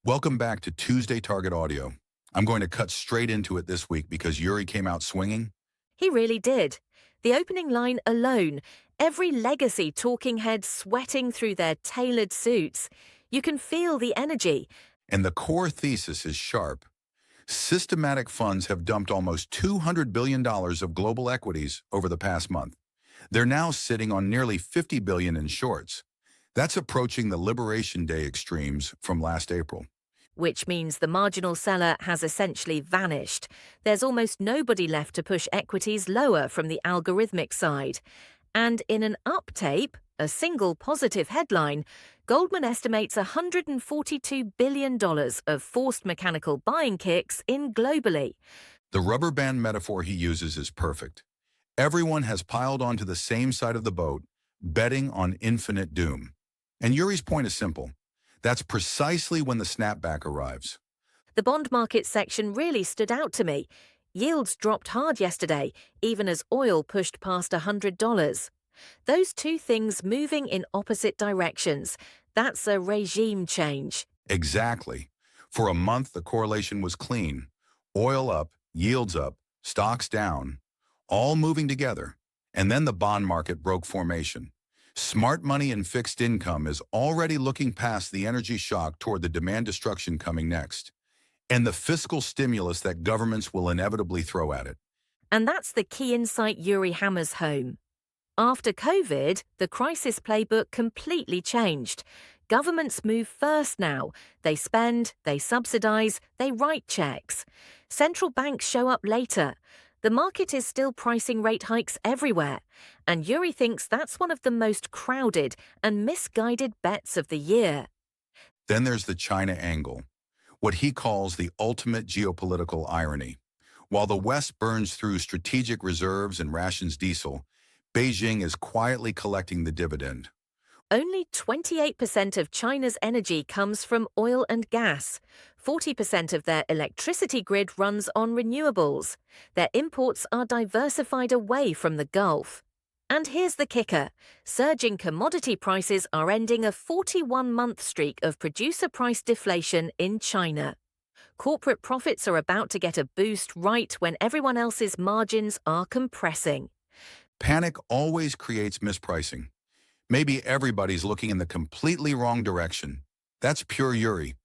Welcome back to Tuesday Target Audio. I'm going to cut straight into it this week because Yuri came out swinging. He really did. The opening line alone, every legacy talking head sweating through their tailored suits. You can feel the energy. And the core thesis is sharp. Systematic funds have dumped almost $200 billion of global equities over the past month. They're now sitting on nearly $50 billion in shorts. That's approaching the Liberation Day extremes from last April. Which means the marginal seller has essentially vanished. There's almost nobody left to push equities lower from the algorithmic side. And in an up-tape, a single positive headline, Goldman estimates $142 billion of forced mechanical buying kicks in globally. The rubber band metaphor he uses is perfect. Everyone has piled onto the same side of the boat, betting on infinite doom. And Yuri's point is simple. That's precisely when the snapback arrives. The bond market section really stood out to me. Yields dropped hard yesterday, even as oil pushed past $100. Those two things moving in opposite directions. That's a regime change. Exactly. For a month, the correlation was clean. Oil up, yields up, stocks down, all moving together. And then the bond market broke formation. Smart money and fixed income is already looking past the energy shock toward the demand destruction coming next, and the fiscal stimulus that governments will inevitably throw at it. And that's the key insight Yuri hammers home. After COVID, the crisis playbook completely changed. Governments move first now. They spend, they subsidize, they write checks. Central banks show up later. The market is still pricing rate hikes everywhere, and Yuri thinks that's one of the most crowded and misguided bets of the year. Then there's the China angle, what he calls the ultimate geopolitical irony. While the West burns through strategic reserves and rations diesel, Beijing is quietly collecting the dividend. Only 28% of China's energy comes from oil and gas. 40% of their electricity grid runs on renewables. Their imports are diversified away from the Gulf. And here's the kicker. Surging commodity prices are ending a 41-month streak of producer price deflation in China. Corporate profits are about to get a boost right when everyone else's margins are compressing. Panic always creates mispricing. Maybe everybody's looking in the completely wrong direction. That's pure Yuri.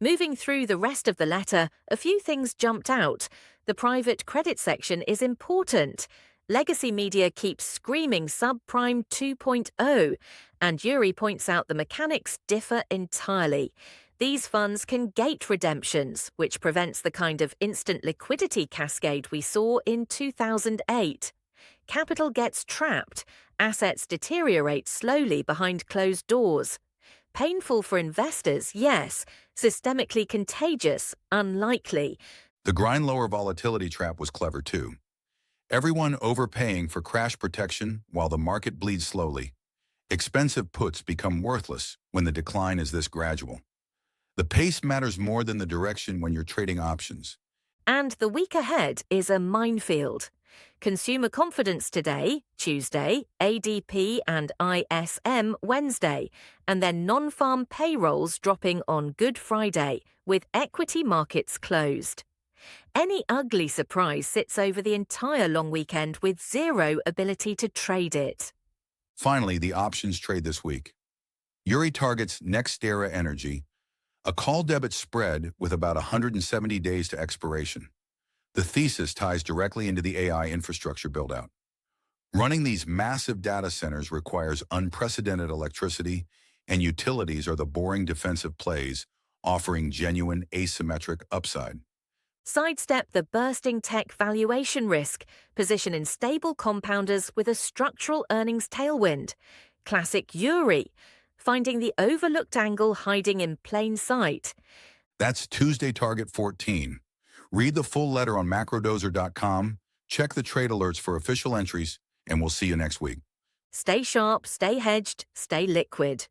Moving through the rest of the letter, a few things jumped out. The private credit section is important. Legacy media keeps screaming subprime 2.0, and Yuri points out the mechanics differ entirely. These funds can gate redemptions, which prevents the kind of instant liquidity cascade we saw in 2008. Capital gets trapped. Assets deteriorate slowly behind closed doors. Painful for investors, yes. Systemically contagious, unlikely. The grind lower volatility trap was clever too. Everyone overpaying for crash protection while the market bleeds slowly. Expensive puts become worthless when the decline is this gradual. The pace matters more than the direction when you're trading options. And the week ahead is a minefield. Consumer confidence today, Tuesday, ADP and ISM Wednesday, and then non-farm payrolls dropping on Good Friday, with equity markets closed. Any ugly surprise sits over the entire long weekend with zero ability to trade it. Finally, the options trade this week. Yuri targets NextEra Energy, a call debit spread with about 170 days to expiration. The thesis ties directly into the AI infrastructure build-out. Running these massive data centers requires unprecedented electricity, and utilities are the boring defensive plays, offering genuine asymmetric upside. Sidestep the bursting tech valuation risk. Position in stable compounders with a structural earnings tailwind. Classic Yuri. Finding the overlooked angle hiding in plain sight. That's Tuesday Target 14. Read the full letter on macrodozer.com, check the trade alerts for official entries, and we'll see you next week. Stay sharp, stay hedged, stay liquid.